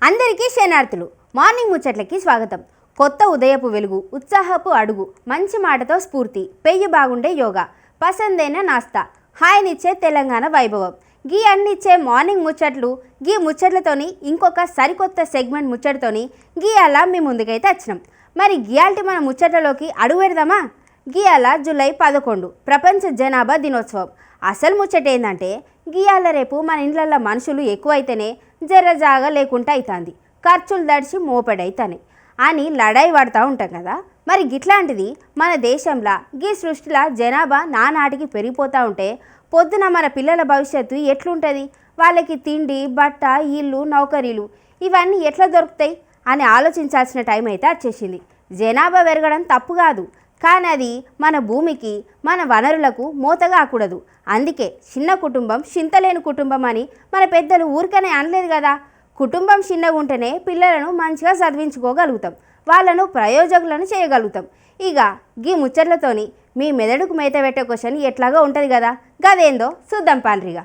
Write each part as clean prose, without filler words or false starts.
అందరికీ శనార్థులు. మార్నింగ్ ముచ్చట్లకి స్వాగతం. కొత్త ఉదయపు వెలుగు, ఉత్సాహపు అడుగు, మంచి మాటతో స్ఫూర్తి, పెయ్యి బాగుండే యోగా, పసందైన నాస్తా, హాయినిచ్చే తెలంగాణ వైభవం, గీ అన్నిచ్చే మార్నింగ్ ముచ్చట్లు. గీ ముచ్చట్లతోని ఇంకొక సరికొత్త సెగ్మెంట్ ముచ్చట్తోని గీ అలా మీ ముందుకైతే వచ్చినాం. మరి గియాల్టి మన ముచ్చట్లలోకి అడుగు పెడదామా? గియాల జూలై 11 ప్రపంచ జనాభా దినోత్సవం. అసలు ముచ్చట ఏంటంటే గియాల రేపు మన ఇండ్లల్లో మనుషులు ఎక్కువైతేనే జర్ర జాగా లేకుండా అవుతుంది, ఖర్చులు దడిచి మోపెడైతాయి అని లడాయి పడుతూ ఉంటాం కదా. మరి గిట్లాంటిది మన దేశంలో గీ సృష్టిలో జనాభా నానాటికి పెరిగిపోతూ ఉంటే పొద్దున మన పిల్లల భవిష్యత్తు ఎట్లుంటుంది? వాళ్ళకి తిండి, బట్ట, ఇల్లు, నౌకరీలు ఇవన్నీ ఎట్లా దొరుకుతాయి అని ఆలోచించాల్సిన టైం అయితే వచ్చేసింది. జనాభా పెరగడం తప్పు కాదు, కానీ అది మన భూమికి, మన వనరులకు మోతగాకూడదు. అందుకే చిన్న కుటుంబం చింతలేని కుటుంబం అని మన పెద్దలు ఊరికనే అనలేదు కదా. కుటుంబం చిన్నగా ఉంటేనే పిల్లలను మంచిగా చదివించుకోగలుగుతాం, వాళ్ళను ప్రయోజకులను చేయగలుగుతాం. ఇక గీ ముచ్చట్లతోని మీ మెదడుకు మేత పెట్టే క్వశ్చన్ ఎట్లాగో ఉంటుంది కదా, గదేందో చూద్దాం పాండ్రిగా.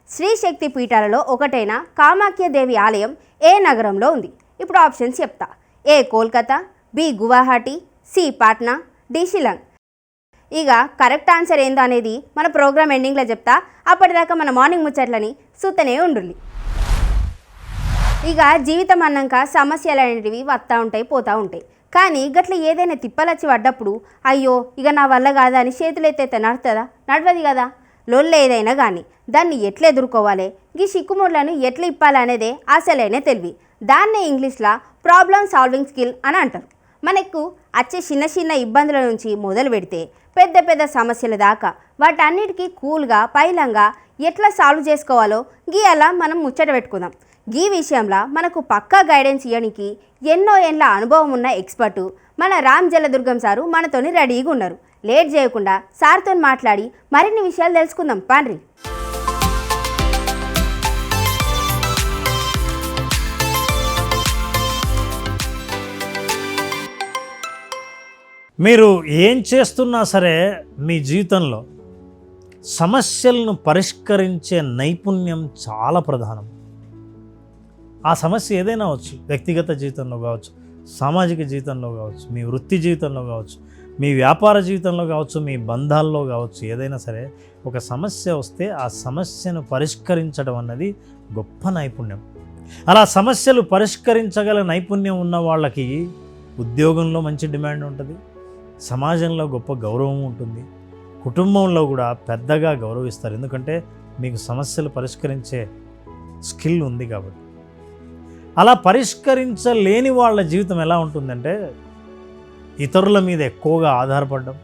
శ్రీ శక్తి పీఠాలలో ఒకటైన కామాఖ్యదేవి ఆలయం ఏ నగరంలో ఉంది? ఇప్పుడు ఆప్షన్స్ చెప్తా. A Kolkata, B Guwahati, C Patna, D Shillong. ఇక కరెక్ట్ ఆన్సర్ ఏందో అనేది మన ప్రోగ్రామ్ ఎండింగ్లో చెప్తా. అప్పటిదాకా మన మార్నింగ్ ముచ్చట్లని చూస్తూనే ఉండుర్లి. ఇక జీవితం అన్నాక సమస్యలు అనేటివి వస్తూ ఉంటాయి, పోతూ ఉంటాయి. కానీ గట్ల ఏదైనా తిప్పలచ్చి పడ్డప్పుడు అయ్యో ఇక నా వల్ల కాదా అని చేతులెత్తైతే నడుతుందా? నడవది కదా. లొల్లు ఏదైనా కానీ దాన్ని ఎట్లా ఎదుర్కోవాలి, ఈ చిక్కుముళ్ళను ఎట్లా ఇప్పాలనేదే అసలైన తెలివి. దాన్నే ఇంగ్లీష్లో ప్రాబ్లమ్ సాల్వింగ్ స్కిల్ అని అంటారు. మనకు వచ్చే చిన్న చిన్న ఇబ్బందుల నుంచి మొదలు పెడితే పెద్ద పెద్ద సమస్యల దాకా వాటన్నిటికీ కూల్గా పైలంగా ఎట్లా సాల్వ్ చేసుకోవాలో గీ అలా మనం ముచ్చట పెట్టుకుందాం. ఈ విషయంలో మనకు పక్కా గైడెన్స్ ఇవ్వడానికి ఎన్నో ఏళ్ళ అనుభవం ఉన్న ఎక్స్పర్టు మన రామ్ జలదుర్గం సారు మనతోని రెడీగా ఉన్నారు. లేట్ చేయకుండా సార్తో మాట్లాడి మరిన్ని విషయాలు తెలుసుకుందాం పాండ్రి. మీరు ఏం చేస్తున్నా సరే మీ జీవితంలో సమస్యలను పరిష్కరించే నైపుణ్యం చాలా ప్రధానం. ఆ సమస్య ఏదైనా అవచ్చు, వ్యక్తిగత జీవితంలో కావచ్చు, సామాజిక జీవితంలో కావచ్చు, మీ వృత్తి జీవితంలో కావచ్చు, మీ వ్యాపార జీవితంలో కావచ్చు, మీ బంధాల్లో కావచ్చు, ఏదైనా సరే ఒక సమస్య వస్తే ఆ సమస్యను పరిష్కరించడం అన్నది గొప్ప నైపుణ్యం. అలా సమస్యలు పరిష్కరించగల నైపుణ్యం ఉన్న వాళ్ళకి ఉద్యోగంలో మంచి డిమాండ్ ఉంటుంది, సమాజంలో గొప్ప గౌరవం ఉంటుంది, కుటుంబంలో కూడా పెద్దగా గౌరవిస్తారు. ఎందుకంటే మీకు సమస్యలు పరిష్కరించే స్కిల్ ఉంది కాబట్టి. అలా పరిష్కరించలేని వాళ్ళ జీవితం ఎలా ఉంటుందంటే ఇతరుల మీద ఎక్కువగా ఆధారపడడం,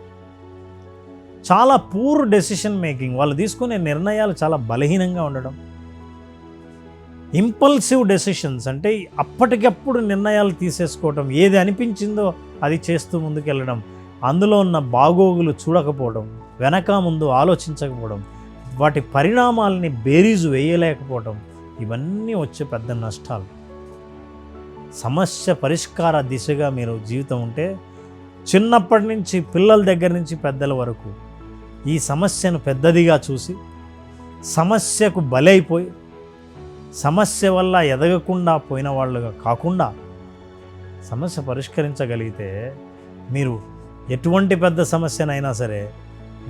చాలా పూర్ డెసిషన్ మేకింగ్, వాళ్ళు తీసుకునే నిర్ణయాలు చాలా బలహీనంగా ఉండడం, ఇంపల్సివ్ డెసిషన్స్ అంటే అప్పటికప్పుడు నిర్ణయాలు తీసేసుకోవడం, ఏది అనిపించిందో అది చేస్తూ ముందుకెళ్ళడం, అందులో ఉన్న బాగోగులు చూడకపోవడం, వెనక ముందు ఆలోచించకపోవడం, వాటి పరిణామాలని బేరీజు వేయలేకపోవడం, ఇవన్నీ వచ్చే పెద్ద నష్టాలు. సమస్య పరిష్కార దిశగా మీరు జీవితం ఉంటే చిన్నప్పటి నుంచి పిల్లల దగ్గర నుంచి పెద్దల వరకు ఈ సమస్యను పెద్దదిగా చూసి సమస్యకు బలైపోయి సమస్య వల్ల ఎదగకుండా పోయిన వాళ్ళుగా కాకుండా సమస్య పరిష్కరించగలిగితే మీరు ఎటువంటి పెద్ద సమస్యనైనా సరే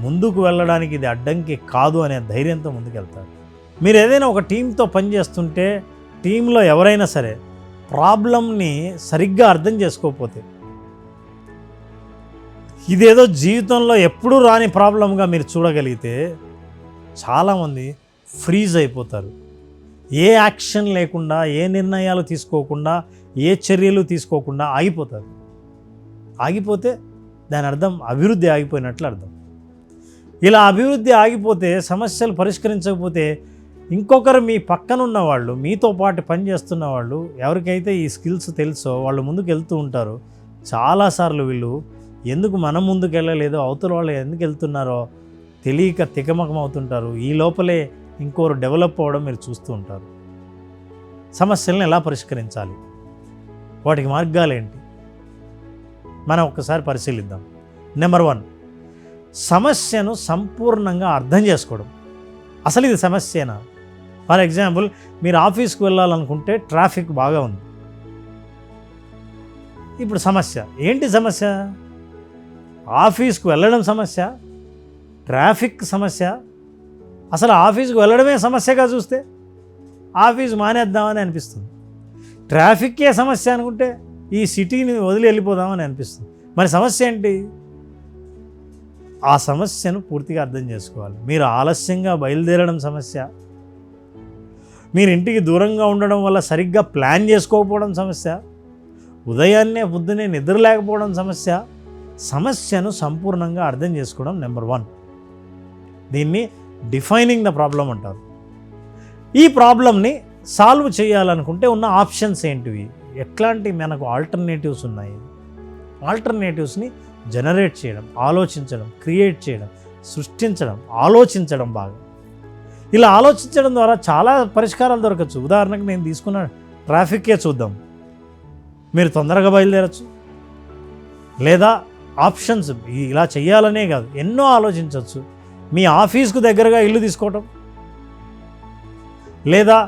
ముందుకు వెళ్ళడానికి ఇది అడ్డంకి కాదు అనే ధైర్యంతో ముందుకెళ్తారు. మీరు ఏదైనా ఒక టీంతో పనిచేస్తుంటే టీంలో ఎవరైనా సరే ప్రాబ్లంని సరిగ్గా అర్థం చేసుకోకపోతే, ఇదేదో జీవితంలో ఎప్పుడూ రాని ప్రాబ్లంగా మీరు చూడగలిగితే చాలామంది ఫ్రీజ్ అయిపోతారు. ఏ యాక్షన్ లేకుండా, ఏ నిర్ణయాలు తీసుకోకుండా, ఏ చర్యలు తీసుకోకుండా ఆగిపోతారు. ఆగిపోతే దాని అర్థం అభివృద్ధి ఆగిపోయినట్లు అర్థం. ఇలా అభివృద్ధి ఆగిపోతే, సమస్యలు పరిష్కరించకపోతే ఇంకొకరు మీ పక్కనున్న వాళ్ళు, మీతో పాటు పనిచేస్తున్న వాళ్ళు ఎవరికైతే ఈ స్కిల్స్ తెలుసో వాళ్ళు ముందుకు వెళ్తూ ఉంటారు. చాలాసార్లు వీళ్ళు ఎందుకు మనం ముందుకు వెళ్ళలేదో, అవతల వాళ్ళు ఎందుకు వెళ్తున్నారో తెలియక తికమకం అవుతుంటారు. ఈ లోపలే ఇంకోరు డెవలప్ అవ్వడం మీరు చూస్తూ ఉంటారు. సమస్యలను ఎలా పరిష్కరించాలి, వాటికి మార్గాలు ఏంటి, మనం ఒక్కసారి పరిశీలిద్దాం. నెంబర్ 1, సమస్యను సంపూర్ణంగా అర్థం చేసుకోవడం. అసలు ఇది సమస్యేనా, ఫర్ ఎగ్జాంపుల్ మీరు ఆఫీస్కి వెళ్ళాలనుకుంటే ట్రాఫిక్ బాగా ఉంది. ఇప్పుడు సమస్య ఏంటి? సమస్య ఆఫీస్కి వెళ్ళడం సమస్య, ట్రాఫిక్ సమస్య. అసలు ఆఫీస్కి వెళ్ళడమే సమస్యగా చూస్తే ఆఫీస్ మానేద్దామని అనిపిస్తుంది. ట్రాఫిక్కే సమస్య అనుకుంటే ఈ సిటీని వదిలి వెళ్ళిపోదామని అనిపిస్తుంది. మరి సమస్య ఏంటి? ఆ సమస్యను పూర్తిగా అర్థం చేసుకోవాలి. మీరు ఆలస్యంగా బయలుదేరడం సమస్య, మీరు ఇంటికి దూరంగా ఉండడం వల్ల సరిగ్గా ప్లాన్ చేసుకోకపోవడం సమస్య, పొద్దునే నిద్ర లేకపోవడం సమస్య. సమస్యను సంపూర్ణంగా అర్థం చేసుకోవడం నెంబర్ 1. దీన్ని డిఫైనింగ్ ద ప్రాబ్లం అంటారు. ఈ ప్రాబ్లమ్ని సాల్వ్ చేయాలనుకుంటే ఉన్న ఆప్షన్స్ ఏంటివి, ఎట్లాంటి మనకు ఆల్టర్నేటివ్స్ ఉన్నాయి, ఆల్టర్నేటివ్స్ని జనరేట్ చేయడం, ఆలోచించడం, క్రియేట్ చేయడం, సృష్టించడం, ఆలోచించడం బాగా. ఇలా ఆలోచించడం ద్వారా చాలా పరిష్కారాలు దొరకచ్చు. ఉదాహరణకు నేను తీసుకున్న ట్రాఫిక్కే చూద్దాం. మీరు తొందరగా బయలుదేరచ్చు, లేదా ఆప్షన్స్ ఇలా చేయాలనే కాదు ఎన్నో ఆలోచించవచ్చు. మీ ఆఫీస్కు దగ్గరగా ఇల్లు తీసుకోవటం, లేదా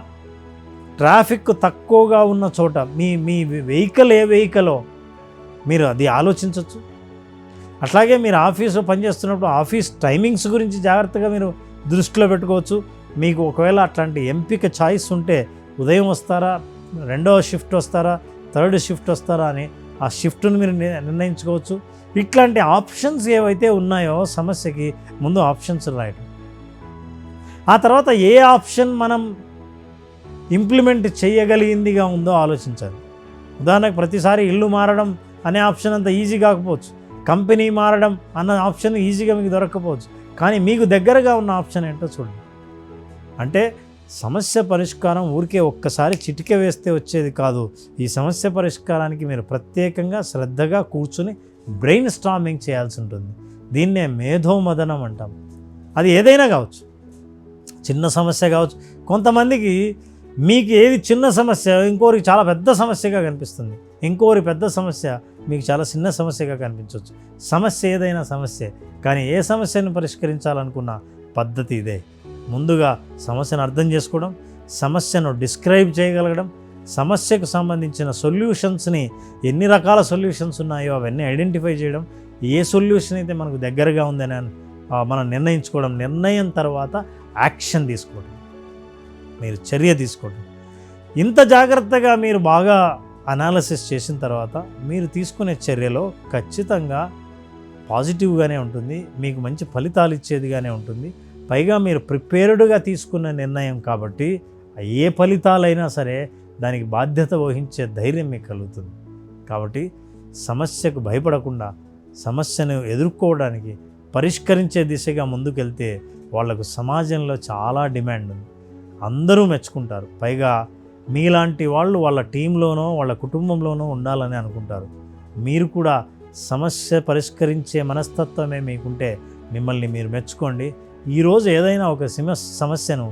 ట్రాఫిక్ తక్కువగా ఉన్న చోట మీ వెహికల్ ఏ వెహికలో మీరు అది ఆలోచించవచ్చు. అట్లాగే మీరు ఆఫీసులో పనిచేస్తున్నప్పుడు ఆఫీస్ టైమింగ్స్ గురించి జాగ్రత్తగా మీరు దృష్టిలో పెట్టుకోవచ్చు. మీకు ఒకవేళ అట్లాంటి ఎంపిక చాయిస్ ఉంటే ఉదయం వస్తారా, 2వ షిఫ్ట్ వస్తారా, 3rd షిఫ్ట్ వస్తారా అని ఆ షిఫ్ట్ను మీరు నిర్ణయించుకోవచ్చు. ఇట్లాంటి ఆప్షన్స్ ఏవైతే ఉన్నాయో సమస్యకి ముందు ఆప్షన్స్ రాయటం, ఆ తర్వాత ఏ ఆప్షన్ మనం ఇంప్లిమెంట్ చేయగలిగిందిగా ఉందో ఆలోచించాలి. ఉదాహరణకు ప్రతిసారి ఇల్లు మారడం అనే ఆప్షన్ అంత ఈజీ కాకపోవచ్చు, కంపెనీ మారడం అన్న ఆప్షన్ ఈజీగా మీకు దొరకకపోవచ్చు, కానీ మీకు దగ్గరగా ఉన్న ఆప్షన్ ఏంటో చూడండి. అంటే సమస్య పరిష్కారం ఊరికే ఒక్కసారి చిటిక వేస్తే వచ్చేది కాదు. ఈ సమస్య పరిష్కారానికి మీరు ప్రత్యేకంగా శ్రద్ధగా కూర్చుని బ్రెయిన్ స్టార్మింగ్ చేయాల్సి ఉంటుంది. దీన్నే మేధోమదనం అంటాం. అది ఏదైనా కావచ్చు, చిన్న సమస్య కావచ్చు. కొంతమందికి మీకు ఏది చిన్న సమస్య ఇంకోరికి చాలా పెద్ద సమస్యగా కనిపిస్తుంది, ఇంకోరి పెద్ద సమస్య మీకు చాలా చిన్న సమస్యగా కనిపించవచ్చు. సమస్య ఏదైనా సమస్యే, కానీ ఏ సమస్యను పరిష్కరించాలనుకున్న పద్ధతి ఇదే. ముందుగా సమస్యను అర్థం చేసుకోవడం, సమస్యను డిస్క్రైబ్ చేయగలగడం, సమస్యకు సంబంధించిన సొల్యూషన్స్ని ఎన్ని రకాల సొల్యూషన్స్ ఉన్నాయో అవన్నీ ఐడెంటిఫై చేయడం, ఏ సొల్యూషన్ అయితే మనకు దగ్గరగా ఉందని మనం నిర్ణయించుకోవడం, నిర్ణయం తర్వాత యాక్షన్ తీసుకోవడం, మీరు చర్య తీసుకోవడం. ఇంత జాగ్రత్తగా మీరు బాగా అనాలిసిస్ చేసిన తర్వాత మీరు తీసుకునే చర్యలో ఖచ్చితంగా పాజిటివ్గానే ఉంటుంది, మీకు మంచి ఫలితాలు ఇచ్చేదిగానే ఉంటుంది. పైగా మీరు ప్రిపేర్డ్గా తీసుకున్న నిర్ణయం కాబట్టి ఏ ఫలితాలైనా సరే దానికి బాధ్యత వహించే ధైర్యం మీకు కలుగుతుంది. కాబట్టి సమస్యకు భయపడకుండా సమస్యను ఎదుర్కోవడానికి పరిష్కరించే దిశగా ముందుకెళ్తే వాళ్లకు సమాజంలో చాలా డిమాండ్ ఉంది, అందరూ మెచ్చుకుంటారు. పైగా మీలాంటి వాళ్ళు వాళ్ళ టీంలోనో వాళ్ళ కుటుంబంలోనో ఉండాలని అనుకుంటారు. మీరు కూడా సమస్య పరిష్కరించే మనస్తత్వమే మీకుంటే మిమ్మల్ని మీరు మెచ్చుకోండి. ఈరోజు ఏదైనా ఒక సమస్యను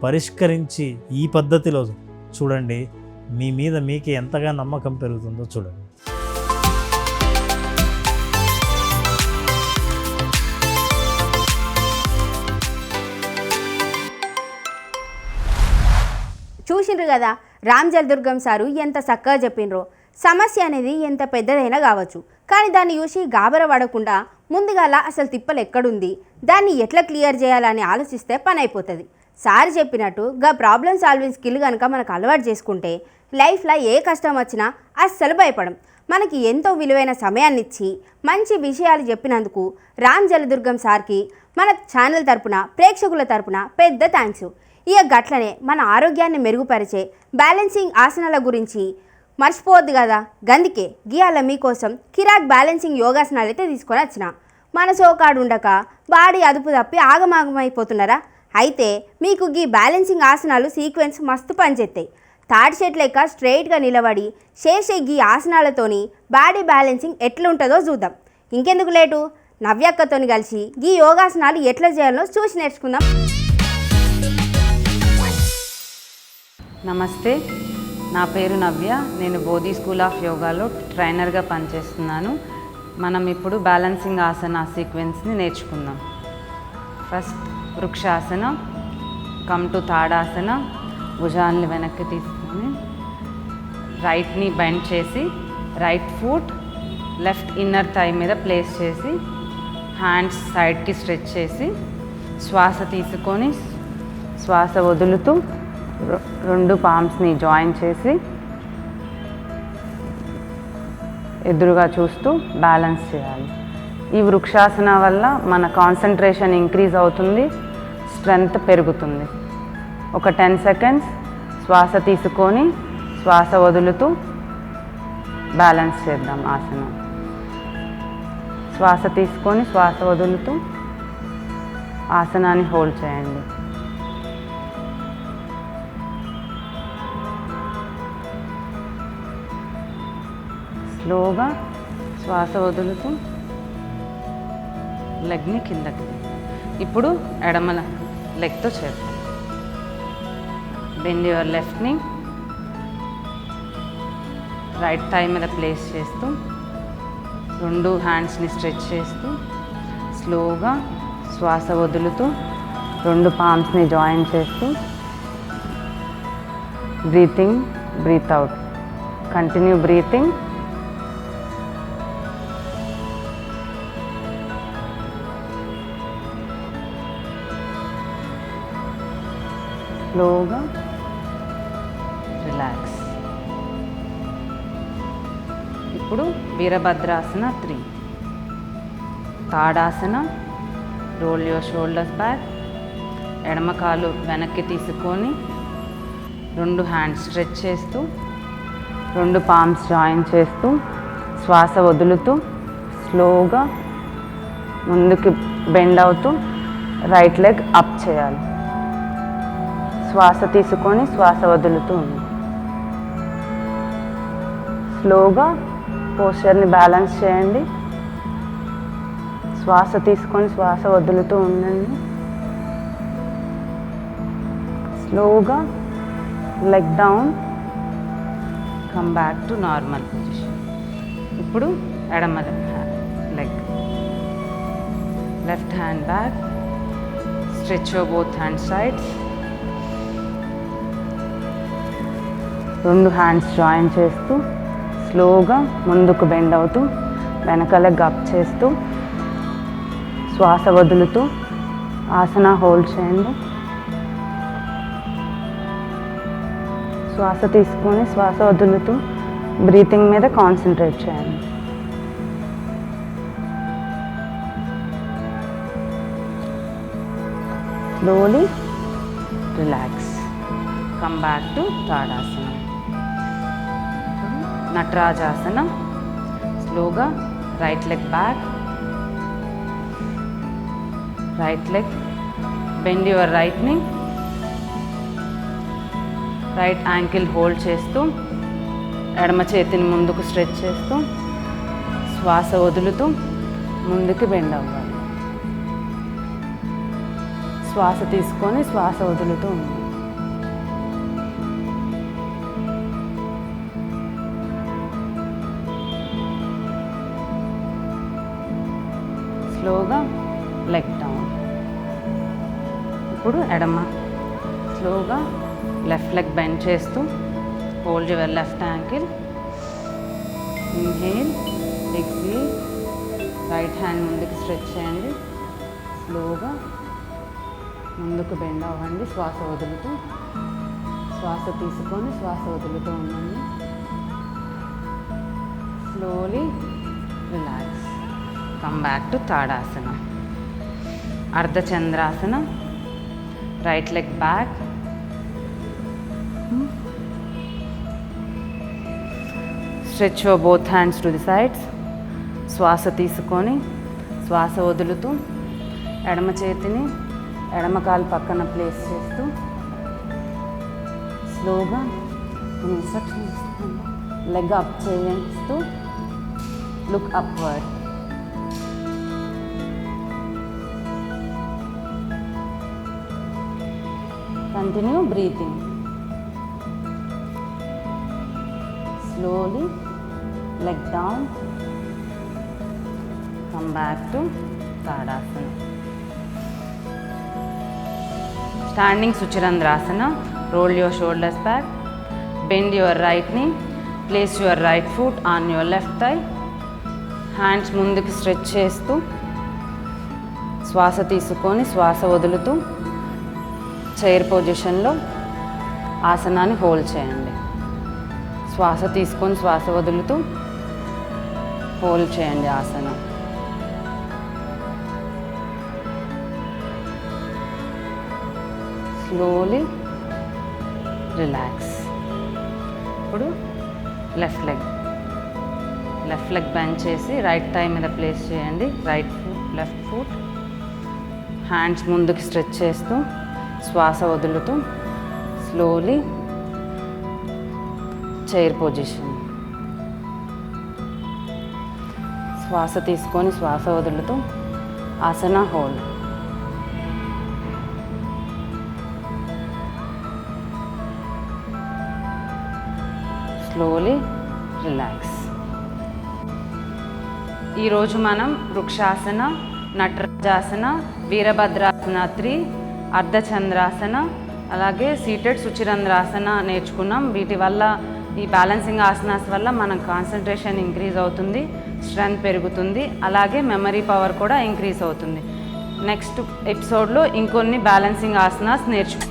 పరిష్కరించి ఈ పద్ధతిలో చూడండి, మీ మీద మీకే ఎంతగా నమ్మకం పెరుగుతుందో చూడండి. చూసిండ్రు కదా రామజలదుర్గం సారు ఎంత చక్కగా చెప్పిండ్రో. సమస్య అనేది ఎంత పెద్దదైనా కావచ్చు, కానీ దాన్ని చూసి గాబర పడకుండా ముందుగాల అసలు తిప్పలు ఎక్కడుంది, దాన్ని ఎట్లా క్లియర్ చేయాలని ఆలోచిస్తే పని అయిపోతుంది. సార్ చెప్పినట్టు గా ప్రాబ్లమ్ సాల్వింగ్ స్కిల్ కనుక మనకు అలవాటు చేసుకుంటే లైఫ్లో ఏ కష్టం వచ్చినా అస్సలు భయపడం. మనకి ఎంతో విలువైన సమయాన్ని ఇచ్చి మంచి విషయాలు చెప్పినందుకు రామజలదుర్గం సార్కి మన ఛానల్ తరపున ప్రేక్షకుల తరపున పెద్ద థ్యాంక్స్. ఇక గట్లనే మన ఆరోగ్యాన్ని మెరుగుపరిచే బ్యాలెన్సింగ్ ఆసనాల గురించి మర్చిపోవద్దు కదా. గందుకే గీయాల మీకోసం కిరాక్ బ్యాలెన్సింగ్ యోగాసనాలు అయితే తీసుకొని వచ్చిన. మన సోకాడు ఉండక బాడీ అదుపు తప్పి ఆగమాగమైపోతున్నారా? అయితే మీకు గీ బ్యాలెన్సింగ్ ఆసనాలు సీక్వెన్స్ మస్తు పనిచేస్తాయి. తాటి చెట్టు లెక్క స్ట్రైట్గా నిలబడి చేసే గీ ఆసనాలతోని బాడీ బ్యాలెన్సింగ్ ఎట్లుంటుందో చూద్దాం. ఇంకెందుకు లేటు, నవ్యక్కతోని కలిసి గీ యోగాసనాలు ఎట్లా చేయాలో చూసి నేర్చుకుందాం. నమస్తే, నా పేరు నవ్య. నేను బోధి స్కూల్ ఆఫ్ యోగాలో ట్రైనర్గా పనిచేస్తున్నాను. మనం ఇప్పుడు బ్యాలెన్సింగ్ ఆసన సీక్వెన్స్ని నేర్చుకుందాం. First vrikshasana, come to tadasana, భుజాన్ని వెనక్కి తీసుకొని రైట్ని బెండ్ చేసి right foot left inner thigh మీద ప్లేస్ చేసి హ్యాండ్స్ సైడ్కి స్ట్రెచ్ చేసి శ్వాస తీసుకొని శ్వాస వదులుతూ రెండు పామ్స్ని జాయిన్ చేసి ఎదురుగా చూస్తూ బ్యాలెన్స్ చేయాలి. ఈ వృక్షాసన వల్ల మన కాన్సన్ట్రేషన్ ఇంక్రీజ్ అవుతుంది, స్ట్రెంగ్త్ పెరుగుతుంది. ఒక 10 సెకండ్స్ శ్వాస తీసుకొని శ్వాస వదులుతూ బ్యాలెన్స్ చేద్దాం ఆసనం. శ్వాస తీసుకొని శ్వాస వదులుతూ ఆసనాన్ని హోల్డ్ చేయండి. స్లోగా శ్వాస వదులుతూ లెగ్ని కిందకి. ఇప్పుడు ఎడమ లెగ్తో చేద్దాం. బెండ్ యువర్ లెఫ్ట్ని రైట్ థై మీద ప్లేస్ చేస్తూ రెండు హ్యాండ్స్ని స్ట్రెచ్ చేస్తూ స్లోగా శ్వాస వదులుతూ రెండు పామ్స్ని జాయిన్ చేస్తూ breathing, breathe out. Continue breathing. స్లోగా రిలాక్స్. ఇప్పుడు virabhadrasana 3. Tadasana. Roll your shoulders back. ఎడమ కాలు వెనక్కి తీసుకొని రెండు హ్యాండ్స్ స్ట్రెచ్ చేస్తూ రెండు పామ్స్ జాయిన్ చేస్తూ శ్వాస వదులుతూ స్లోగా ముందుకి బెండ్ అవుతూ రైట్ లెగ్ అప్ చేయాలి. శ్వాస తీసుకొని శ్వాస వదులుతూ ఉంది. స్లోగా పోస్చర్ని బ్యాలెన్స్ చేయండి. శ్వాస తీసుకొని శ్వాస వదులుతూ ఉండండి. స్లోగా leg down, come back to normal position. ఇప్పుడు ఎడమ leg, left hand back, stretch your both hand sides. రెండు హ్యాండ్స్ జాయిన్ చేస్తూ స్లోగా ముందుకు బెండ్ అవుతూ వెనక లెగ్ అప్ చేస్తూ శ్వాస వదులుతూ ఆసన హోల్డ్ చేయండి. శ్వాస తీసుకొని శ్వాస వదులుతూ బ్రీతింగ్ మీద కాన్సన్ట్రేట్ చేయండి. Slowly relax. Come back to Tadasana. Natarajasana. స్లోగా right leg back, right leg bend your రైట్ని రైట్ యాంకిల్ హోల్డ్ చేస్తూ ఎడమ చేతిని ముందుకు స్ట్రెచ్ చేస్తూ శ్వాస వదులుతూ ముందుకు బెండ్ అవ్వాలి. శ్వాస తీసుకొని శ్వాస వదులుతూ ఉంది. స్లోగా లెగ్ డౌన్. ఇప్పుడు ఎడమ స్లోగా లెఫ్ట్ లెగ్ బెండ్ చేస్తూ hold your left ankle. Inhale, exhale. Right hand ముందుకు స్ట్రెచ్ చేయండి. స్లోగా ముందుకు బెండ్ అవ్వండి. శ్వాస వదులుతూ శ్వాస తీసుకొని శ్వాస వదులుతూ ఉండండి. Slowly relax. Come back to Tadasana. Ardhachandrasana. Right leg back, stretch your both hands to the sides. శ్వాస తీసుకొని శ్వాస వదులుతూ ఎడమ చేతిని ఎడమ కాలు పక్కన ప్లేస్ చేస్తూ స్లోగా ఇన్స్ట్రక్షన్ ఇస్తాను. లెగ్ అప్ చేస్తూ look upward. Continue breathing. Slowly leg down, come back to Tadasana. Standing Suchirandrasana. roll your shoulders back, bend your right knee, place your right foot on your left thigh, hands ముందుకు stretch చేస్తూ శ్వాస తీసుకొని శ్వాస వదులుతూ chair పొజిషన్లో ఆసనాన్ని hold చేయండి. శ్వాస తీసుకొని శ్వాస వదులుతూ హోల్డ్ చేయండి ఆసనం. Slowly relax. ఇప్పుడు లెఫ్ట్ లెగ్ బెండ్ చేసి రైట్ థై మీద ప్లేస్ చేయండి. లెఫ్ట్ ఫుట్ హ్యాండ్స్ ముందుకు స్ట్రెచ్ చేస్తూ శ్వాస వదులుతూ స్లోలీ చైర్ పొజిషన్. శ్వాస తీసుకొని శ్వాస వదులుతూ ఆసన హోల్డ్. Slowly relax. ఈరోజు మనం వృక్షాసన, నటరాజాసన, వీరభద్రాసన 3, అర్ధచంద్రాసన, అలాగే సీటెడ్ సుచిరంధ్రాసన నేర్చుకున్నాం. వీటి వల్ల ఈ బ్యాలెన్సింగ్ ఆసనాస్ వల్ల మన కాన్సన్ట్రేషన్ ఇంక్రీజ్ అవుతుంది, స్ట్రెంగ్త్ పెరుగుతుంది, అలాగే మెమరీ పవర్ కూడా ఇంక్రీజ్ అవుతుంది. నెక్స్ట్ ఎపిసోడ్లో ఇంకొన్ని బ్యాలెన్సింగ్ ఆసనాస్ నేర్చుకుంటాం.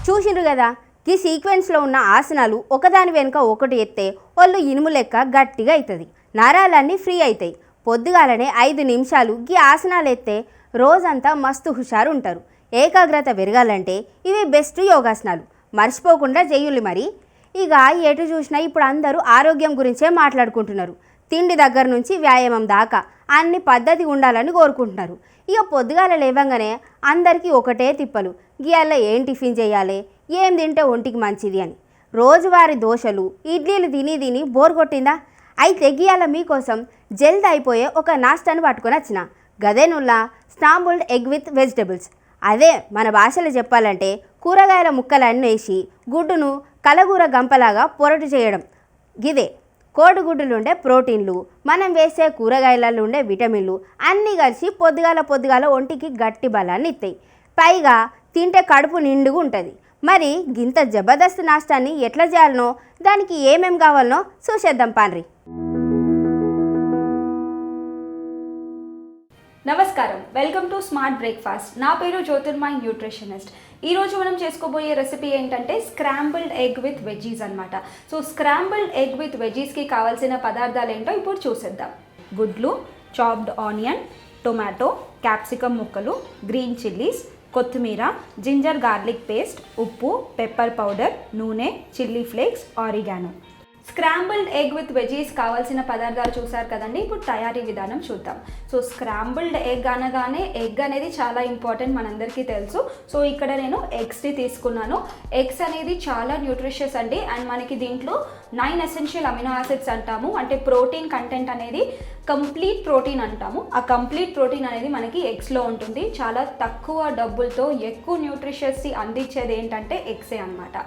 చూసిండ్రు కదా, ఈ సీక్వెన్స్లో ఉన్న ఆసనాలు ఒకదాని వెనుక ఒకటి ఎత్తే వాళ్ళు ఇనుము లెక్క గట్టిగా అవుతుంది, నరాలన్నీ ఫ్రీ అవుతాయి. పొద్దుగాలనే 5 నిమిషాలు ఈ ఆసనాలు ఎత్తే రోజంతా మస్తు హుషారు ఉంటారు. ఏకాగ్రత పెరగాలంటే ఇవి బెస్ట్ యోగాసనాలు, మర్చిపోకుండా చెయ్యులి. మరి ఇక ఎటు చూసినా ఇప్పుడు అందరూ ఆరోగ్యం గురించే మాట్లాడుకుంటున్నారు. తిండి దగ్గర నుంచి వ్యాయామం దాకా అన్ని పద్ధతి ఉండాలని కోరుకుంటున్నారు. ఇక పొద్దుగాల లేవంగానే అందరికీ ఒకటే తిప్పలు, గియాల ఏం టిఫిన్ చేయాలి, ఏం తింటే ఒంటికి మంచిది అని. రోజువారీ దోశలు, ఇడ్లీలు తిని బోర్ కొట్టిందా? అయితే గియాల మీకోసం జల్ది అయిపోయే ఒక నాస్తాను పట్టుకొని వచ్చిన. గదేనుల్లా స్క్రాంబుల్డ్ ఎగ్ విత్ వెజిటబుల్స్. అదే మన భాషలో చెప్పాలంటే కూరగాయల ముక్కలన్నీ వేసి గుడ్డును కలగూర గంపలాగా పొరటు చేయడం. గిదే కోడిగుడ్డులు ఉండే ప్రోటీన్లు, మనం వేసే కూరగాయలలో ఉండే విటమిన్లు అన్నీ కలిసి పొద్దుగాల ఒంటికి గట్టి బలాన్ని ఇస్తాయి. పైగా తింటే కడుపు నిండుగా ఉంటుంది. మరి గింత జబర్దస్త్ నాష్టాన్ని ఎట్లా చేయాలనో, దానికి ఏమేం కావాలనో చూసేద్దాం పాన్రి. నమస్కారం, వెల్కమ్ టు స్మార్ట్ బ్రేక్ఫాస్ట్. నా పేరు జ్యోతిర్మయి న్యూట్రిషనిస్ట్. ఈరోజు మనం చేసుకోబోయే రెసిపీ ఏంటంటే స్క్రాంబుల్డ్ ఎగ్ విత్ వెజీస్ అనమాట. సో స్క్రాంబుల్డ్ ఎగ్ విత్ వెజీస్కి కావాల్సిన పదార్థాలు ఏంటో ఇప్పుడు చూసేద్దాం. గుడ్లు, చాప్డ్ ఆనియన్, టొమాటో, క్యాప్సికమ్ ముక్కలు, గ్రీన్ చిల్లీస్, కొత్తిమీర, జింజర్ గార్లిక్ పేస్ట్, ఉప్పు, పెప్పర్ పౌడర్, నూనె, chilli flakes, oregano. Scrambled egg with veggies కావాల్సిన పదార్థాలు చూసారు కదండి. ఇప్పుడు తయారీ విధానం చూద్దాం. సో స్క్రాంబుల్డ్ ఎగ్ అనగానే ఎగ్ అనేది చాలా ఇంపార్టెంట్, మనందరికీ తెలుసు. సో ఇక్కడ నేను ఎగ్స్ని తీసుకున్నాను. ఎగ్స్ అనేది చాలా న్యూట్రిషియస్ అండి. అండ్ మనకి దీంట్లో 9 ఎసెన్షియల్ అమినో యాసిడ్స్ అంటాము. అంటే ప్రోటీన్ కంటెంట్ అనేది కంప్లీట్ ప్రోటీన్ అంటాము. ఆ కంప్లీట్ ప్రోటీన్ అనేది మనకి ఎగ్స్లో ఉంటుంది. చాలా తక్కువ డబ్బులతో ఎక్కువ న్యూట్రిషియస్ అందించేది ఏంటంటే ఎగ్సే అనమాట.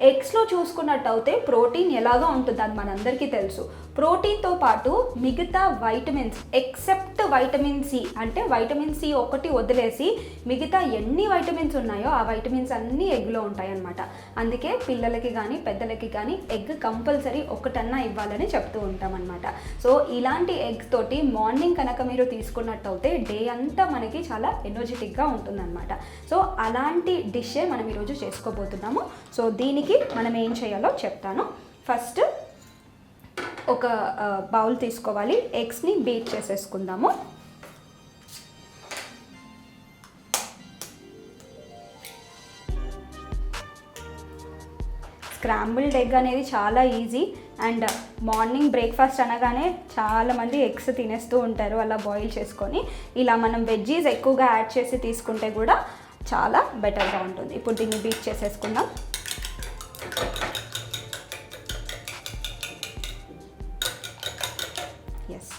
ఎగ్స్లో చూసుకున్నట్టయితే ప్రోటీన్ ఎలాగా ఉంటుంది అని మనందరికీ తెలుసు. ప్రోటీన్తో పాటు మిగతా వైటమిన్స్ ఎక్సెప్ట్ వైటమిన్ సి, అంటే వైటమిన్ సి ఒకటి వదిలేసి మిగతా ఎన్ని వైటమిన్స్ ఉన్నాయో ఆ వైటమిన్స్ అన్నీ ఎగ్లో ఉంటాయి అన్నమాట. అందుకే పిల్లలకి కానీ పెద్దలకి కానీ ఎగ్ కంపల్సరీ ఒకటన్నా ఇవ్వాలని చెప్తూ ఉంటాం అనమాట. సో ఇలాంటి ఎగ్ తోటి మార్నింగ్ కనుక మీరు తీసుకున్నట్టయితే డే అంతా మనకి చాలా ఎనర్జెటిక్గా ఉంటుందన్నమాట. సో అలాంటి డిషే మనం ఈరోజు చేసుకోబోతున్నాము. సో దీనికి మనం ఏం చేయాలో చెప్తాను. ఫస్ట్ ఒక బౌల్ తీసుకోవాలి. ఎగ్స్ని బీట్ చేసేసుకుందాము. స్క్రాంబుల్డ్ ఎగ్ అనేది చాలా ఈజీ. అండ్ మార్నింగ్ బ్రేక్ఫాస్ట్ అనగానే చాలామంది ఎగ్స్ తినేస్తూ ఉంటారు అలా బాయిల్ చేసుకొని. ఇలా మనం వెజ్జీస్ ఎక్కువగా యాడ్ చేసి తీసుకుంటే కూడా చాలా బెటర్గా ఉంటుంది. ఇప్పుడు దీన్ని బీట్ చేసేసుకుందాం. ఎస్,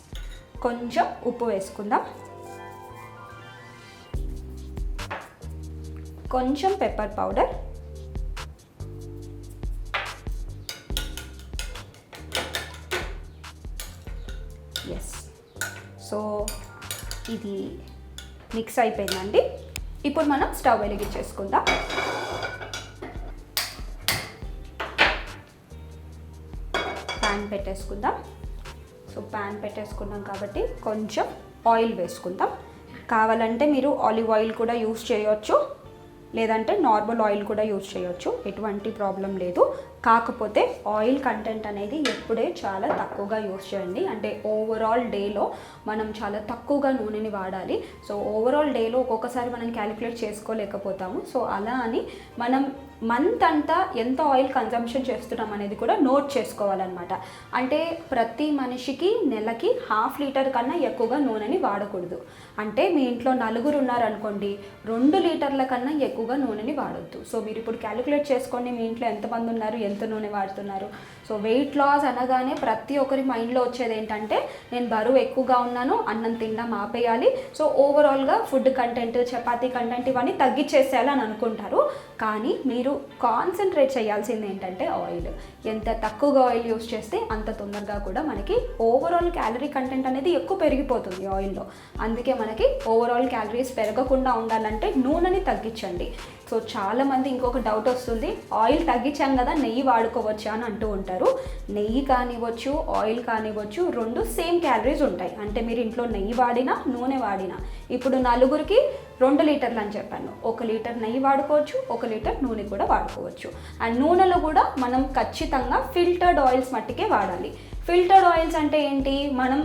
కొంచెం ఉప్పు వేసుకుందాం, కొంచెం పెప్పర్ పౌడర్, ఎస్. సో ఇది మిక్స్ అయిపోయిందండి. ఇప్పుడు మనం స్టవ్ వెలిగించేసుకుందాం. ప్యాన్ పెట్టేసుకుందాం. సో ప్యాన్ పెట్టేసుకున్నాం కాబట్టి కొంచెం ఆయిల్ వేసుకుందాం. కావాలంటే మీరు ఆలివ్ ఆయిల్ కూడా యూస్ చేయొచ్చు, లేదంటే నార్మల్ ఆయిల్ కూడా యూజ్ చేయొచ్చు, ఎటువంటి ప్రాబ్లం లేదు. కాకపోతే ఆయిల్ కంటెంట్ అనేది ఎప్పుడే చాలా తక్కువగా యూజ్ చేయండి. అంటే ఓవరాల్ డేలో మనం చాలా తక్కువగా నూనెని వాడాలి. సో ఓవరాల్ డేలో ఒక్కొక్కసారి మనం క్యాలిక్యులేట్ చేసుకోలేకపోతాము. సో అలా అని మనం మంత్ అంతా ఎంత ఆయిల్ కన్జంప్షన్ చేస్తున్నాం అనేది కూడా నోట్ చేసుకోవాలన్నమాట. అంటే ప్రతి మనిషికి నెలకి 1/2 లీటర్ కన్నా ఎక్కువగా నూనెని వాడకూడదు. అంటే మీ ఇంట్లో 4 ఉన్నారనుకోండి, 2 లీటర్ల కన్నా ఎక్కువగా నూనెని వాడొద్దు. సో మీరు ఇప్పుడు క్యాలిక్యులేట్ చేసుకోండి, మీ ఇంట్లో ఎంతమంది ఉన్నారు, ఎంత నూనె వాడుతున్నారు. సో వెయిట్ లాస్ అనగానే ప్రతి ఒక్కరి మైండ్లో వచ్చేది ఏంటంటే, నేను బరువు ఎక్కువగా ఉన్నాను, అన్నం తినడం ఆపేయాలి, సో ఓవరాల్గా ఫుడ్ కంటెంట్, చపాతీ కంటెంట్ ఇవన్నీ తగ్గించేసేయాలి అని అనుకుంటారు. కానీ మీరు కాన్సన్ట్రేట్ చేయాల్సింది ఏంటంటే ఆయిల్. ఎంత తక్కువగా ఆయిల్ యూస్ చేస్తే అంత తొందరగా కూడా మనకి ఓవరాల్ క్యాలరీ కంటెంట్ అనేది ఎక్కువ పెరిగిపోతుంది ఆయిల్లో. అందుకే మనకి ఓవరాల్ క్యాలరీస్ పెరగకుండా ఉండాలంటే నూనెని తగ్గించండి. సో చాలామంది ఇంకొక డౌట్ వస్తుంది, ఆయిల్ తగ్గించాం కదా నెయ్యి వాడుకోవచ్చా అని అంటూ ఉంటారు. నెయ్యి కానివ్వచ్చు, ఆయిల్ కానివ్వచ్చు, 2 సేమ్ క్యాలరీస్ ఉంటాయి. అంటే మీరు ఇంట్లో నెయ్యి వాడినా, నూనె వాడినా, ఇప్పుడు 4కి 2 లీటర్లు అని చెప్పాను, 1 లీటర్ నెయ్యి వాడుకోవచ్చు, 1 లీటర్ నూనె కూడా వాడుకోవచ్చు. అండ్ నూనెలో కూడా మనం ఖచ్చితంగా ఫిల్టర్డ్ ఆయిల్స్ మట్టికే వాడాలి. ఫిల్టర్డ్ ఆయిల్స్ అంటే ఏంటి, మనం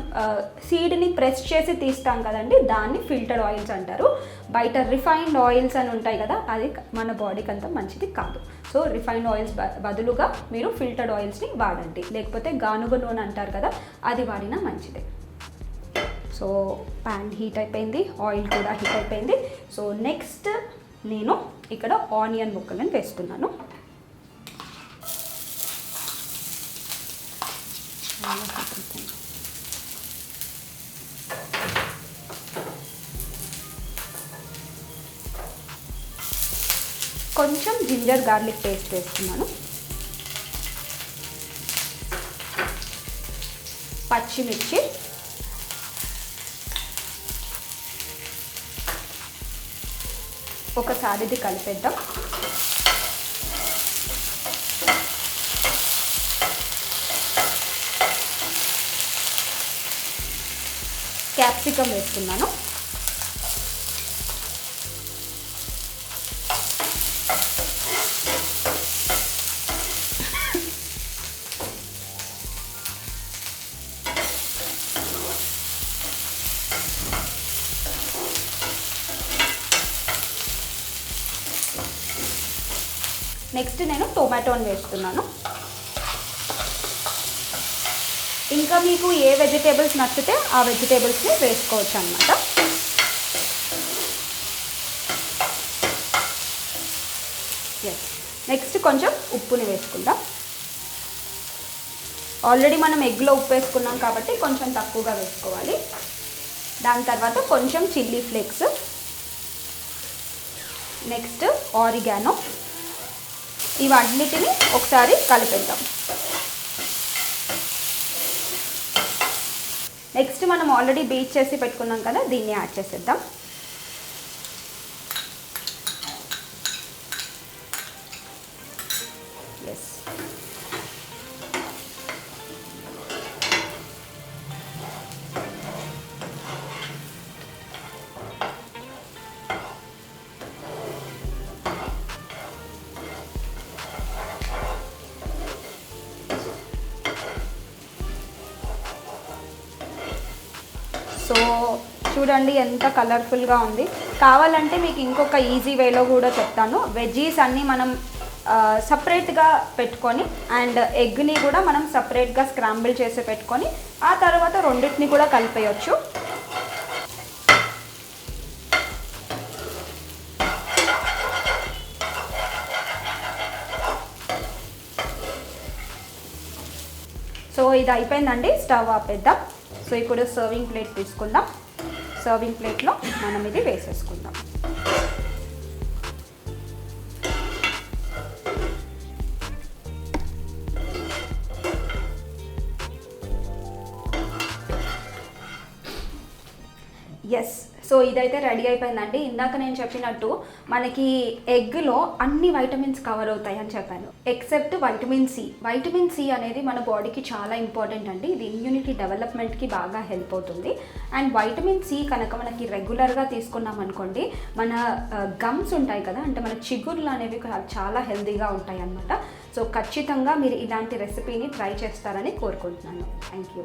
సీడ్ని ప్రెస్ చేసి తీస్తాం కదండి, దాన్ని ఫిల్టర్డ్ ఆయిల్స్ అంటారు. బయట రిఫైన్డ్ ఆయిల్స్ అని ఉంటాయి కదా, అది మన బాడీకి అంత మంచిది కాదు. సో రిఫైన్డ్ ఆయిల్స్ బదులుగా మీరు ఫిల్టర్డ్ ఆయిల్స్ని వాడండి. లేకపోతే గానుగ నూనె అంటారు కదా, అది వాడినా మంచిదే. సో ప్యాన్ హీట్ అయిపోయింది, ఆయిల్ కూడా హీట్ అయిపోయింది. సో నెక్స్ట్ నేను ఇక్కడ ఆనియన్ ముక్కలను వేస్తున్నాను. కొంచెం జింజర్ గార్లిక్ పేస్ట్ వేస్తున్నాను. పచ్చిమిర్చి, ఒకసారి ఇది కలిపేద్దాం. క్యాప్సికమ్ వేస్తున్నాను. నెక్స్ట్ నేను టొమాటోని వేస్తున్నాను. ఇంకా మీకు ఏ వెజిటేబుల్స్ నచ్చితే ఆ వెజిటేబుల్స్ని వేసుకోవచ్చు అన్నమాట. నెక్స్ట్ కొంచెం ఉప్పుని వేసుకుందాం. ఆల్రెడీ మనం ఎగ్లో ఉప్పు వేసుకున్నాం కాబట్టి కొంచెం తక్కువగా వేసుకోవాలి. దాని తర్వాత కొంచెం చిల్లీ ఫ్లేక్స్, నెక్స్ట్ ఆరిగానో, ఇవన్నిటిని ఒకసారి కలిపేద్దాం. నెక్స్ట్ మనం ఆల్రెడీ బీట్ చేసి పెట్టుకున్నాం కదా, దీన్ని యాడ్ చేసేద్దాం. ఎస్, సో చూడండి ఎంత కలర్ఫుల్గా ఉంది. కావాలంటే మీకు ఇంకొక ఈజీ వేలో కూడా చెప్తాను. వెజ్జీస్ అన్నీ మనం సపరేట్గా పెట్టుకొని అండ్ ఎగ్ని కూడా మనం సపరేట్గా స్క్రాంబుల్ చేసి పెట్టుకొని ఆ తర్వాత రెండింటిని కూడా కలిపేయచ్చు. సో ఇది అయిపోయిందండి, స్టవ్ ఆపేద్దాం. సో ఇప్పుడు సర్వింగ్ ప్లేట్ తీసుకుందాం. సర్వింగ్ ప్లేట్లో మనం ఇది వేసేసుకుందాం. ఎస్, సో ఇదైతే రెడీ అయిపోయిందండి. ఇందాక నేను చెప్పినట్టు మనకి ఎగ్లో అన్ని వైటమిన్స్ కవర్ అవుతాయి అని చెప్పాను, except vitamin C. Vitamin C అనేది మన బాడీకి చాలా ఇంపార్టెంట్ అండి. ఇది ఇమ్యూనిటీ డెవలప్మెంట్కి బాగా హెల్ప్ అవుతుంది. అండ్ వైటమిన్ సి కనుక మనకి రెగ్యులర్గా తీసుకున్నాం అనుకోండి, మన గమ్స్ ఉంటాయి కదా, అంటే మన చిగుర్లు అనేవి చాలా హెల్తీగా ఉంటాయి అన్నమాట. సో ఖచ్చితంగా మీరు ఇలాంటి రెసిపీని ట్రై చేస్తారని కోరుకుంటున్నాను. Thank you.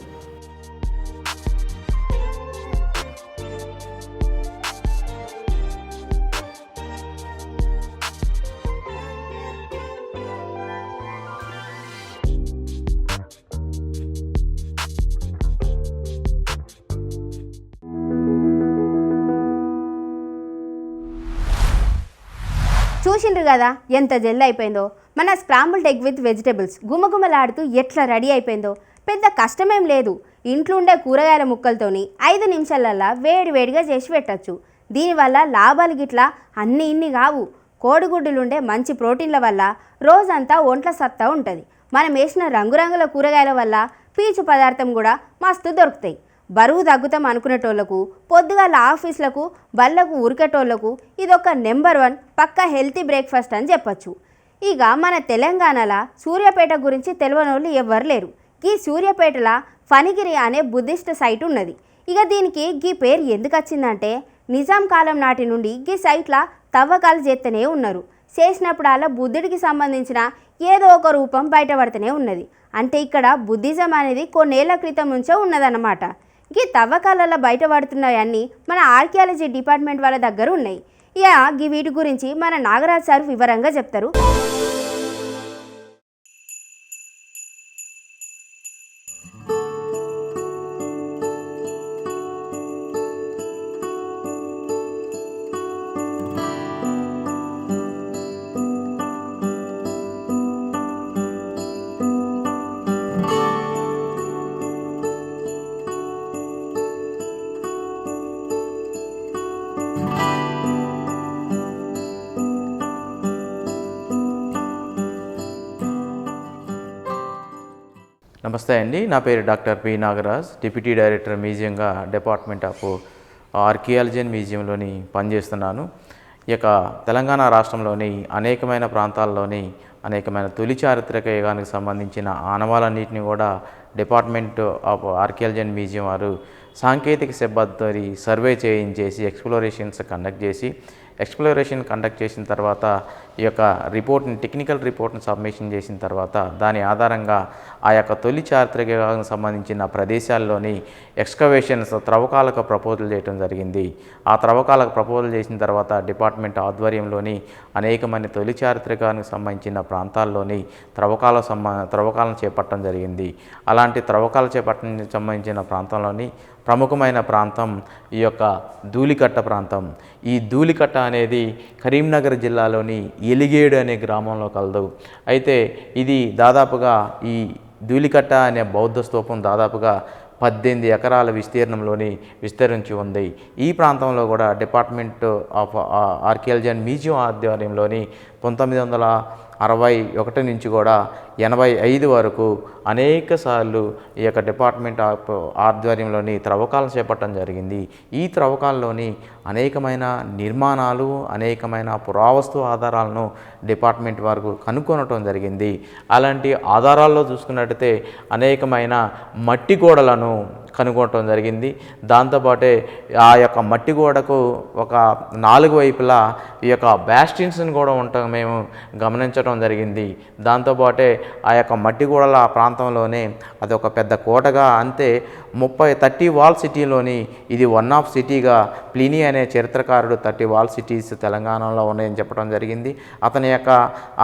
చూసిండ్రు కదా ఎంత జల్ది అయిపోయిందో. మన స్క్రాంబుల్డ్ ఎగ్ విత్ వెజిటేబుల్స్ గుమగుమలాడుతూ ఎట్లా రెడీ అయిపోయిందో. పెద్ద కష్టమేం లేదు. ఇంట్లో ఉండే కూరగాయల ముక్కలతోని 5 నిమిషాలల్లా వేడివేడిగా చేసి పెట్టచ్చు. దీనివల్ల లాభాలు గిట్లా అన్నీ ఇన్ని కావు. కోడిగుడ్డులుండే మంచి ప్రోటీన్ల వల్ల రోజంతా ఒంట్ల సత్తా ఉంటుంది. మనం వేసిన రంగురంగుల కూరగాయల వల్ల పీచు పదార్థం కూడా మస్తు దొరుకుతాయి. బరువు తగ్గుతాం అనుకునేటోళ్లకు, పొద్దుగాల ఆఫీసులకు బళ్ళకు ఉరికేటోళ్లకు ఇదొక నెంబర్ 1 పక్కా హెల్తీ బ్రేక్ఫాస్ట్ అని చెప్పచ్చు. ఇక మన తెలంగాణలో సూర్యాపేట గురించి తెలియనోళ్ళు ఎవ్వరు లేరు. ఈ సూర్యాపేటలో ఫణిగిరి అనే బుద్ధిస్ట్ సైట్ ఉన్నది. ఇక దీనికి ఈ పేరు ఎందుకు వచ్చిందంటే, నిజాం కాలం నాటి నుండి ఈ సైట్ల తవ్వకాలు చేస్తూనే ఉన్నారు. చేసినప్పుడల్లా బుద్ధుడికి సంబంధించిన ఏదో ఒక రూపం బయటపడుతూనే ఉన్నది. అంటే ఇక్కడ బుద్ధిజం అనేది కొన్నేళ్ల క్రితం నుంచే ఉన్నదన్నమాట. ఈ తవ్వకాలలో బయటపడుతున్నాయన్నీ మన ఆర్కియాలజీ డిపార్ట్మెంట్ వాళ్ళ దగ్గర ఉన్నాయి. ఇక ఈ వీటి గురించి మన నాగరాజ్ సార్ వివరంగా చెప్తారు. నమస్తే అండి, నా పేరు doctor P Nagaraj, deputy director మ్యూజియంగా డిపార్ట్మెంట్ ఆఫ్ ఆర్కియాలజీ మ్యూజియంలోని పనిచేస్తున్నాను. ఈ యొక్క తెలంగాణ రాష్ట్రంలోని అనేకమైన ప్రాంతాల్లోని అనేకమైన తొలి చారిత్రక యుగానికి సంబంధించిన ఆనవాలన్నింటినీ కూడా డిపార్ట్మెంట్ ఆఫ్ ఆర్కియాలజీ మ్యూజియం వారు సాంకేతిక సిబ్బందితో సర్వే చేయించేసి ఎక్స్ప్లోరేషన్స్ కండక్ట్ చేసిన తర్వాత ఈ యొక్క రిపోర్ట్ని, టెక్నికల్ రిపోర్ట్ని సబ్మిషన్ చేసిన తర్వాత దాని ఆధారంగా ఆ యొక్క తొలి చారిత్రక యుగానికి సంబంధించిన ప్రదేశాల్లోని ఎక్స్కవేషన్స్, త్రవ్వకాలకు ప్రపోజల్ చేయడం జరిగింది. ఆ త్రవ్వకాలకు ప్రపోజల్ చేసిన తర్వాత డిపార్ట్మెంట్ ఆధ్వర్యంలోని అనేకమంది తొలి చారిత్రకానికి సంబంధించిన ప్రాంతాల్లోని త్రవ్వకాలను చేపట్టడం జరిగింది. అలాంటి త్రవ్వకాలు చేపట్టడానికి సంబంధించిన ప్రాంతంలోని ప్రముఖమైన ప్రాంతం ఈ యొక్క ధూళికట్ట ప్రాంతం. ఈ ధూళికట్ట అనేది కరీంనగర్ జిల్లాలోని ఎలిగేడు అనే గ్రామంలో కలదు. అయితే ఇది దాదాపుగా ఈ ధూళికట్ట అనే బౌద్ధ స్తూపం దాదాపుగా 18 ఎకరాల విస్తీర్ణంలోని విస్తరించి ఉంది. ఈ ప్రాంతంలో కూడా department of archaeology and museum ఆధ్వర్యంలోని 1961 నుంచి కూడా 85 వరకు అనేక సార్లు ఈ యొక్క డిపార్ట్మెంట్ ఆఫ్ ఆధ్వర్యంలోని త్రవ్వకాలను చేపట్టడం జరిగింది. ఈ త్రవ్వకాల్లోని అనేకమైన నిర్మాణాలు, అనేకమైన పురావస్తు ఆధారాలను డిపార్ట్మెంట్ వరకు కనుక్కొనటం జరిగింది. అలాంటి ఆధారాల్లో చూసుకున్నట్టయితే అనేకమైన మట్టి గోడలను కనుగొనటం జరిగింది. దాంతోపాటే ఆ యొక్క మట్టి గోడకు ఒక 4 వైపులా ఈ యొక్క బ్యాస్టిన్స్ని కూడా ఉండటం మేము గమనించడం జరిగింది. దాంతోపాటే ఆ యొక్క మట్టి గోడల ఆ ప్రాంతంలోనే అది ఒక పెద్ద కోటగా, అంతే 30 వాల్ సిటీలోని ఇది వన్ ఆఫ్ సిటీగా ప్లినీ అనే చరిత్రకారుడు 30 వాల్ సిటీస్ తెలంగాణలో ఉన్నాయని చెప్పడం జరిగింది. అతని యొక్క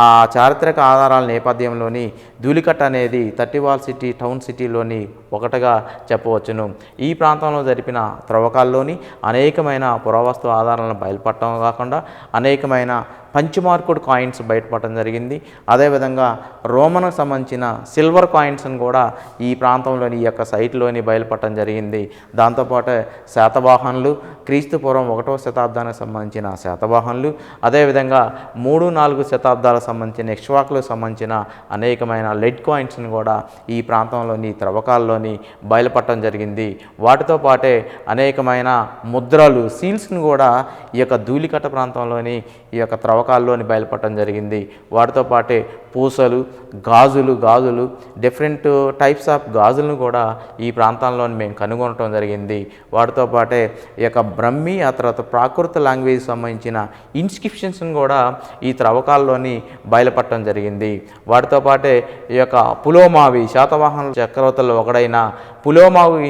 ఆ చారిత్రక ఆధారాల నేపథ్యంలోని ధూళికట్ట అనేది 30 వాల్ సిటీ టౌన్ సిటీలోని ఒకటిగా చెప్పవచ్చును. ఈ ప్రాంతంలో జరిపిన త్రవ్వకాల్లోని అనేకమైన పురావస్తు ఆధారాలను బయలుపడటం కాకుండా అనేకమైన పంచమార్కుడ్ కాయిన్స్ బయటపడటం జరిగింది. అదేవిధంగా రోమన్కు సంబంధించిన సిల్వర్ కాయిన్స్ను కూడా ఈ ప్రాంతంలోని ఈ యొక్క సైట్లోని బయలుపడటం జరిగింది. దాంతోపాటు శాతవాహనులు, క్రీస్తుపూర్వం 1వ శతాబ్దానికి సంబంధించిన శాతవాహనులు, అదేవిధంగా 3-4 శతాబ్దాలకు సంబంధించిన ఇక్ష్వాకులకు సంబంధించిన అనేకమైన లెడ్ కాయిన్స్ని కూడా ఈ ప్రాంతంలోని త్రవ్వకాల్లోని బయలుపడటం జరిగింది. వాటితో పాటే అనేకమైన ముద్రలు, సీల్స్ని కూడా ఈ యొక్క ధూళికట్ట ప్రాంతంలోని ఈ యొక్క త్రవ్వకాల్లోని బయలుపడటం జరిగింది. వాటితో పాటే పూసలు, గాజులు డిఫరెంట్ టైప్స్ ఆఫ్ గాజులను కూడా ఈ ప్రాంతాల్లో మేము కనుగొనటం జరిగింది. వాటితో పాటే ఈ యొక్క బ్రహ్మి, ఆ తర్వాత ప్రాకృత లాంగ్వేజ్ సంబంధించిన ఇన్స్క్రిప్షన్స్ని కూడా ఈ త్రవ్వకాల్లోని బయలుపడటం జరిగింది. వాటితో పాటే ఈ యొక్క పులోమావి, శాతవాహనుల చక్రవర్తుల్లో ఒకడైన పులోమావి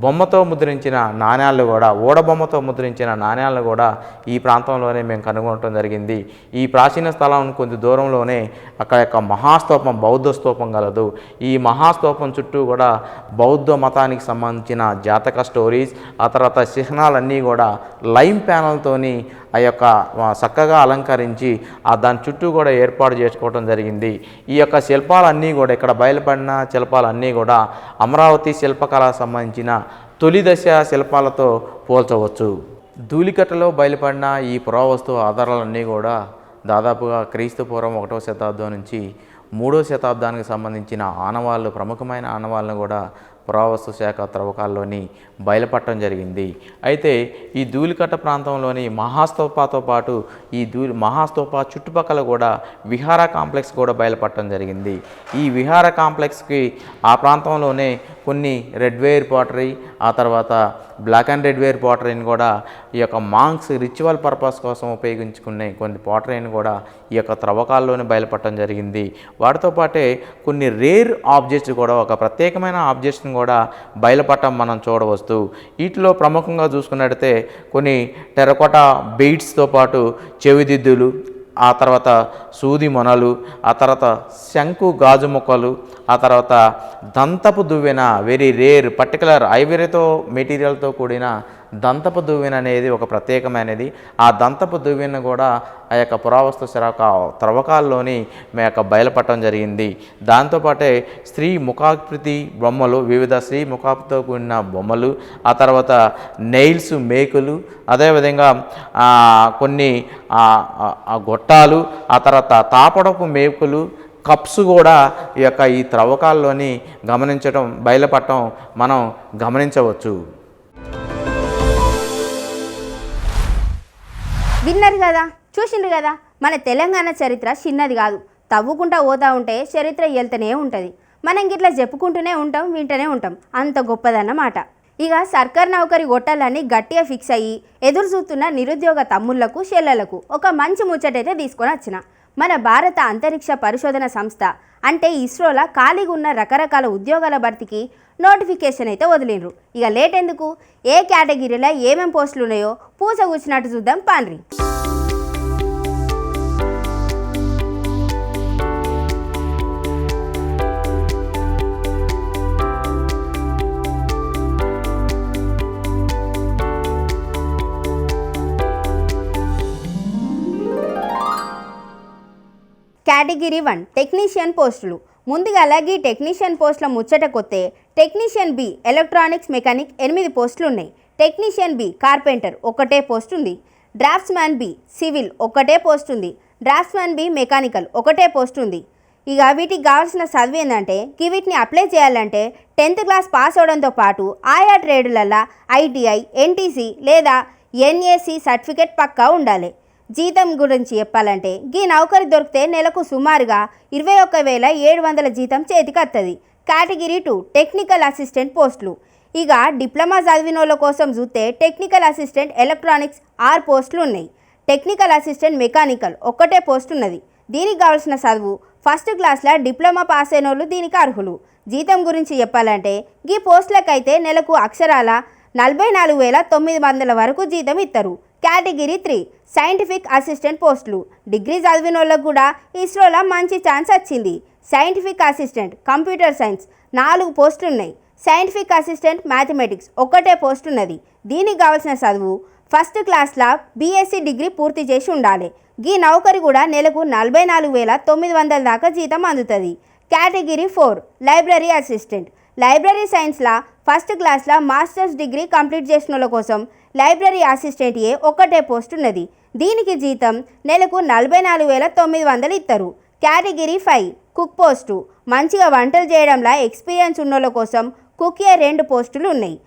బొమ్మతో ముద్రించిన నాణ్యాలను కూడా, ఓడబొమ్మతో ముద్రించిన నాణ్యాలను కూడా ఈ ప్రాంతంలోనే మేము కనుగొనటం జరిగింది. ఈ ప్రాచీన స్థలం కొంచెం దూరంలోనే అక్కడ యొక్క మహాస్తూపం, బౌద్ధ స్తూపం కలదు. ఈ మహాస్తూపం చుట్టూ కూడా బౌద్ధ మతానికి సంబంధించిన జాతక స్టోరీస్, ఆ తర్వాత చిహ్నాలన్నీ కూడా లైమ్ ప్యానల్తోని ఆ యొక్క చక్కగా అలంకరించి దాని చుట్టూ కూడా ఏర్పాటు చేసుకోవడం జరిగింది. ఈ యొక్క శిల్పాలన్నీ కూడా, ఇక్కడ బయలుపడిన శిల్పాలన్నీ కూడా అమరావతి శిల్పకళకు సంబంధించిన తొలి దశ శిల్పాలతో పోల్చవచ్చు. ధూళికట్టలో బయలుపడిన ఈ పురావస్తు ఆధారాలన్నీ కూడా దాదాపుగా క్రీస్తుపూర్వం 1వ శతాబ్దం నుంచి 3వ శతాబ్దానికి సంబంధించిన ఆనవాళ్ళు, ప్రముఖమైన ఆనవాళ్ళను కూడా పురావస్తు శాఖ త్రవ్వకాల్లోని బయలుపడటం జరిగింది. అయితే ఈ ధూళికట్ట ప్రాంతంలోని మహాస్తూపాతో పాటు ఈ మహాస్తూప చుట్టుపక్కల కూడా విహార కాంప్లెక్స్ కూడా బయలుపడటం జరిగింది. ఈ విహార కాంప్లెక్స్కి ఆ ప్రాంతంలోనే కొన్ని రెడ్ వేర్ పాటరీ, ఆ తర్వాత బ్లాక్ అండ్ రెడ్ వేర్ పాటరీని కూడా ఈ యొక్క మాంక్స్ రిచువల్ పర్పస్ కోసం ఉపయోగించుకునే కొన్ని పాటరీని కూడా ఈ యొక్క త్రవ్వకాల్లోనే బయలుపడటం జరిగింది. వాటితో పాటే కొన్ని రేర్ ఆబ్జెక్ట్స్ కూడా, ఒక ప్రత్యేకమైన ఆబ్జెక్ట్స్ని కూడా బయలుపడటం మనం చూడవచ్చు. వీటిలో ప్రముఖంగా చూసుకున్నట్టయితే కొన్ని టెరకోటా బీడ్స్తో పాటు చెవిదిద్దులు, ఆ తర్వాత సూది మొనలు, ఆ తర్వాత శంకు గాజు ముక్కలు, ఆ తర్వాత దంతపు దువ్వెన, వెరీ రేర్ పర్టికులర్ ఐవరీతో మెటీరియల్తో కూడిన దంతపు దువ్వెన అనేది ఒక ప్రత్యేకమైనది. ఆ దంతపు దువ్వెన కూడా ఆ యొక్క పురావస్తు శాఖ త్రవ్వకాల్లోని మీ యొక్క బయలుపడటం జరిగింది. దాంతోపాటే స్త్రీ ముఖాకృతి బొమ్మలు, వివిధ స్త్రీ ముఖాకృతితో కూడిన బొమ్మలు, ఆ తర్వాత నెయిల్స్, మేకులు, అదేవిధంగా కొన్ని గొట్టాలు, ఆ తర్వాత తాపడపు మేకులు, కప్స్ కూడా ఈ త్రవ్వకాల్లోని బయలుపడటం మనం గమనించవచ్చు. విన్నారు కదా, చూసిండ్రు కదా, మన తెలంగాణ చరిత్ర చిన్నది కాదు. తవ్వుకుంటా పోతా ఉంటే చరిత్ర వెళ్తూనే ఉంటుంది. మనం గిట్లా చెప్పుకుంటూనే ఉంటాం, వింటూనే ఉంటాం. అంత గొప్పదన్నమాట. ఇక సర్కార్ నౌకరి గొట్టాలని గట్టిగా ఫిక్స్ అయ్యి ఎదురు చూస్తున్న నిరుద్యోగ తమ్ముళ్లకు, చెల్లెలకు ఒక మంచి ముచ్చటైతే తీసుకొని వచ్చిన. మన భారత అంతరిక్ష పరిశోధన సంస్థ అంటే ఇస్రోలా ఖాళీగా ఉన్న రకరకాల ఉద్యోగాల భర్తీకి నోటిఫికేషన్ అయితే వదిలిండ్రు. ఇక లేట్ ఎందుకు, ఏ కేటగిరీలో ఏమేం పోస్టులు ఉన్నాయో పూస కూర్చున్నట్టు చూద్దాం పాన్రి. కేటగిరీ 1 టెక్నీషియన్ పోస్టులు. ముందుగా అలాగే టెక్నీషియన్ పోస్టుల ముచ్చట కొత్తే టెక్నీషియన్ బి ఎలక్ట్రానిక్స్ మెకానిక్ 8 పోస్టులు ఉన్నాయి. టెక్నీషియన్ బి కార్పెంటర్ 1 పోస్ట్ ఉంది. డ్రాఫ్ట్స్మ్యాన్ బి సివిల్ 1 పోస్ట్ ఉంది. డ్రాఫ్ట్స్మ్యాన్ బి మెకానికల్ 1 పోస్ట్ ఉంది. ఇక వీటికి కావాల్సిన చదువు ఏంటంటే, వీటిని అప్లై చేయాలంటే 10th క్లాస్ పాస్ అవడంతో పాటు ఆయా ట్రేడులలో ఐటీఐ, ఎన్టీసీ లేదా ఎన్ఏసి సర్టిఫికేట్ పక్కా ఉండాలి. జీతం గురించి చెప్పాలంటే ఈ నౌకరి దొరికితే నెలకు సుమారుగా 21,700 జీతం చేతికి వస్తుంది. కేటగిరీ 2 టెక్నికల్ అసిస్టెంట్ పోస్టులు. ఇక డిప్లొమా చదివినోళ్ళ కోసం చూస్తే టెక్నికల్ అసిస్టెంట్ ఎలక్ట్రానిక్స్ 6 పోస్టులు ఉన్నాయి. టెక్నికల్ అసిస్టెంట్ మెకానికల్ 1 పోస్ట్ ఉన్నది. దీనికి కావాల్సిన చదువు ఫస్ట్ క్లాస్లో డిప్లొమా పాస్ అయిన వాళ్ళు దీనికి అర్హులు. జీతం గురించి చెప్పాలంటే ఈ పోస్టులకైతే నెలకు అక్షరాల 44,900 వరకు జీతం ఇస్తారు. కేటగిరీ 3 సైంటిఫిక్ అసిస్టెంట్ పోస్టులు. డిగ్రీ చదివిన వాళ్ళకు కూడా ఇస్రోలో మంచి ఛాన్స్ వచ్చింది. సైంటిఫిక్ అసిస్టెంట్ కంప్యూటర్ సైన్స్ 4 పోస్టులు ఉన్నాయి. సైంటిఫిక్ అసిస్టెంట్ మ్యాథమెటిక్స్ 1 పోస్ట్ ఉన్నది. దీనికి కావాల్సిన చదువు ఫస్ట్ క్లాస్లో బీఎస్సీ డిగ్రీ పూర్తి చేసి ఉండాలి. ఈ నౌకరి కూడా నెలకు 44,900 దాకా జీతం అందుతుంది. Category 4 library assistant. లైబ్రరీ సైన్స్లో ఫస్ట్ క్లాస్లో మాస్టర్స్ డిగ్రీ కంప్లీట్ చేసిన వాళ్ళ కోసం లైబ్రరీ అసిస్టెంట్ ఒక్కటే పోస్ట్ ఉన్నది. దీనికి జీతం నెలకు 44,900 ఇస్తారు. Category 5 cook post. మంచిగా వంటలు చేయడంలో ఎక్స్పీరియన్స్ ఉన్నోళ్ళ కోసం కుక్ 2 పోస్టులు ఉన్నాయి.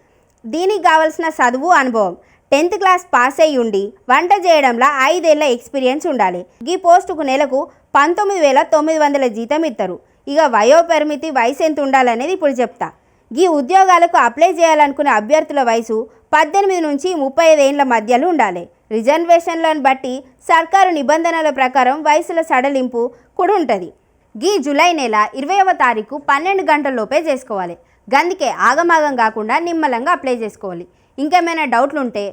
దీనికి కావాల్సిన చదువు అనుభవం 10th క్లాస్ పాస్ అయ్యి ఉండి వంట చేయడంలో 5 ఏళ్ల ఎక్స్పీరియన్స్ ఉండాలి. ఈ పోస్టుకు నెలకు 19,900 జీతం ఇస్తారు. ఇక వయోపరిమితి వయసు ఎంత ఉండాలనేది ఇప్పుడు చెప్తా. ఈ ఉద్యోగాలకు అప్లై చేయాలనుకునే అభ్యర్థుల వయసు 18 నుంచి 35 ఏళ్ల మధ్యలో ఉండాలి. రిజర్వేషన్లను బట్టి సర్కారు నిబంధనల ప్రకారం వయసుల సడలింపు కూడా ఉంటుంది. ఈ జూలై నెల 20వ తారీఖు 12 గంటల లోపే చేసుకోవాలి. గందుకే ఆగమాగం కాకుండా నిమ్మలంగా అప్లై చేసుకోవాలి. ఇంకేమైనా డౌట్లు ఉంటే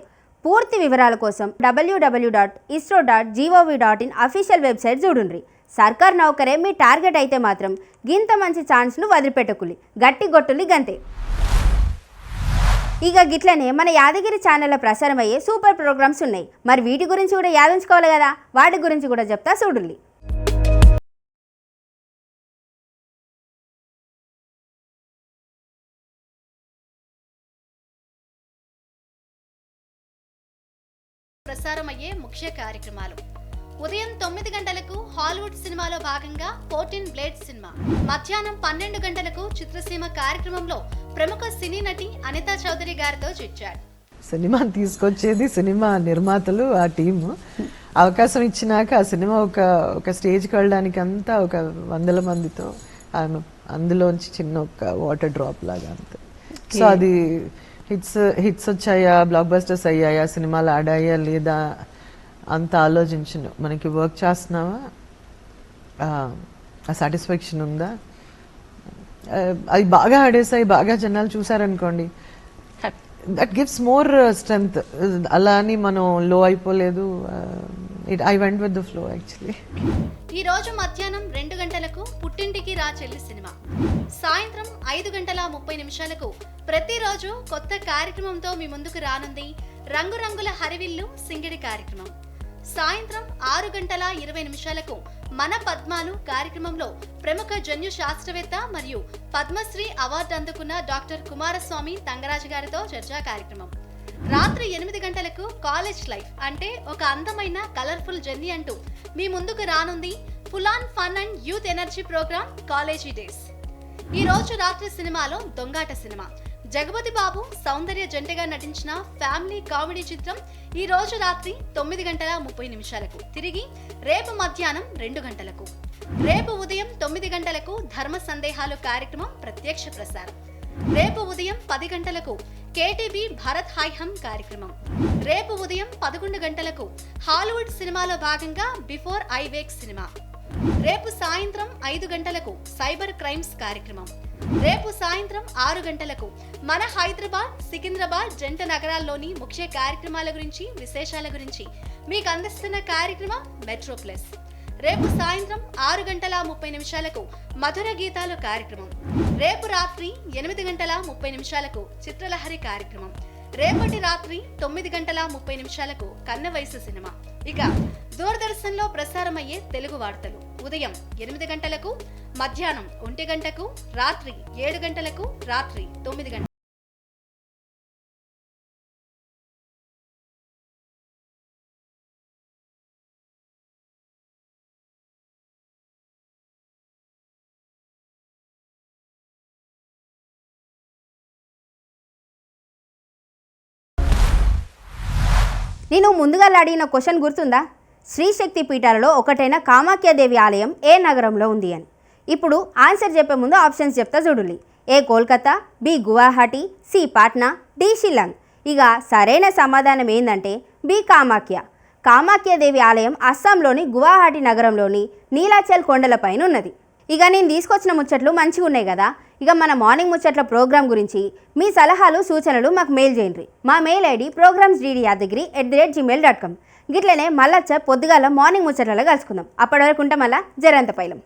పూర్తి వివరాల కోసం www.isro.gov.in అఫీషియల్ వెబ్సైట్ చూడండి. సర్కార్ నౌకరే మీ టార్గెట్ అయితే మాత్రం గింత మంచి ఛాన్స్ను వదిలిపెట్టకులి. గట్టి గొట్టులి గంతే. ఇక గిట్లనే మన యాదగిరి ఛానల్లో ప్రసారం అయ్యే సూపర్ ప్రోగ్రామ్స్ ఉన్నాయి. మరి వీటి గురించి కూడా యాదించుకోవాలి కదా, వాటి గురించి కూడా చెప్తా చూడండి. ప్రసారమయ్యే ముఖ్య కార్యక్రమాలు: ఉదయం 9 గంటలకు హాలీవుడ్ సినిమాలో భాగంగా 14 బ్లేడ్ సినిమా, మధ్యాహ్నం 12 గంటలకు చిత్రసీమ కార్యక్రమంలో ప్రముఖ సినీ నటి అనితా చౌదరి గారితో చిట్చాట్. సినిమాని తీసుకొచ్చేది సినిమా నిర్మాతలు, ఆ టీము. అవకాశం ఇచ్చినాక ఆ సినిమా ఒక స్టేజ్కి వెళ్ళడానికి అంతా ఒక 100 మందితో ఆమె అందులోంచి చిన్న ఒక వాటర్ డ్రాప్ లాగా అంతే. సో అది హిట్స్ వచ్చాయా, బ్లాక్ బస్టర్స్ అయ్యాయా, సినిమాలు ఆడాయా లేదా అంత ఆలోచించను. మనకి వర్క్ చేస్తున్నావా, ఆ సాటిస్ఫాక్షన్ ఉందా, అవి బాగా ఆడేసాయి, బాగా జనాలు చూసారనుకోండి, దట్ గివ్స్ మోర్ స్ట్రెంగ్త్. అలా అని మనం లో అయిపోలేదు. I went with the flow actually. ఈ రోజు మధ్యాహ్నం 2 గంటలకు పుట్టింటికి రా చెల్లి సినిమా, సాయంత్రం 5:30 ప్రతిరోజు కొత్త కార్యక్రమంతో మీ ముందుకు రానుంది రంగురంగుల హరివిల్లు సింగిడి కార్యక్రమం. సాయంత్రం 6:20 మన పద్మాలు కార్యక్రమంలో ప్రముఖ జన్యు శాస్త్రవేత్త మరియు పద్మశ్రీ అవార్డు అందుకున్న డాక్టర్ కుమారస్వామి తంగరాజు గారితో చర్చా కార్యక్రమం. రాత్రి 8 గంటలకు కాలేజ్ లైఫ్ అంటే ఒక అందమైన కలర్ఫుల్ జర్నీ అంటూ మీ ముందుకు రానుంది full on fun and youth energy program college days. ఈ రోజు రాత్రి సినిమాలో దొంగాట సినిమా, జగపతి బాబు సౌందర్య జంటగా నటించిన ఫ్యామిలీ కామెడీ చిత్రం ఈ రోజు రాత్రి 9:30 తిరిగి రేపు మధ్యాహ్నం 2 గంటలకు. రేపు ఉదయం 9 గంటలకు ధర్మ సందేహాలు కార్యక్రమం ప్రత్యక్ష ప్రసారం. రేపు ఉదయం 10 గంటలకు కేటీవీ భరత్ హైహం కార్యక్రమం. రేపు ఉదయం 11 గంటలకు హాలీవుడ్ సినిమాలో భాగంగా బిఫోర్ ఐ వేక్ సినిమా. రేపు సాయంత్రం 5 గంటలకు సైబర్ క్రైమ్స్ కార్యక్రమం. రేపు సాయంత్రం 6 గంటలకు మన హైదరాబాద్, సికింద్రాబాద్ జంట నగరాల్లోని ముఖ్య కార్యక్రమాల గురించి, విశేషాల గురించి మీకు అందిస్తున్న కార్యక్రమం మెట్రో ప్లస్. రేపు సాయంత్రం 6:30 మధుర గీతాలు కార్యక్రమం. రేపు రాత్రి 8:30 చిత్రలహరి కార్యక్రమం. రేపటి రాత్రి 9:30 కన్న వయసు సినిమా. ఇక దూరదర్శన్లో ప్రసారమయ్యే తెలుగు వార్తలు ఉదయం 8 గంటలకు, మధ్యాహ్నం 1 గంటకు, రాత్రి 7 గంటలకు, రాత్రి 9 గంటలకు. నేను ముందుగా అడిగిన క్వశ్చన్ గుర్తుందా? శ్రీశక్తి పీఠాలలో ఒకటైన కామాఖ్యాదేవి ఆలయం ఏ నగరంలో ఉంది అని. ఇప్పుడు ఆన్సర్ చెప్పే ముందు ఆప్షన్స్ చెప్తా చూడులి. A Kolkata, B Guwahati, C Patna, D Shillong. ఇక సరైన సమాధానం ఏంటంటే బి కామాఖ్య. కామాఖ్యాదేవి ఆలయం అస్సాంలోని గువాహటి నగరంలోని నీలాచల్ కొండలపైన ఉన్నది. ఇక నేను తీసుకొచ్చిన ముచ్చట్లు మంచిగా ఉన్నాయి కదా. ఇక మన మార్నింగ్ ముచ్చట్ల ప్రోగ్రాం గురించి మీ సలహాలు, సూచనలు మాకు మెయిల్ చేయండి. మా మెయిల్ ఐడి programs.yadagiri@gmail.com. గిట్లనే మళ్ళా పొద్దుగాల మార్నింగ్ ముచ్చట్లలో కలుసుకుందాం. అప్పటి వరకు ఉంటాం. మళ్ళా జరంత పైలం.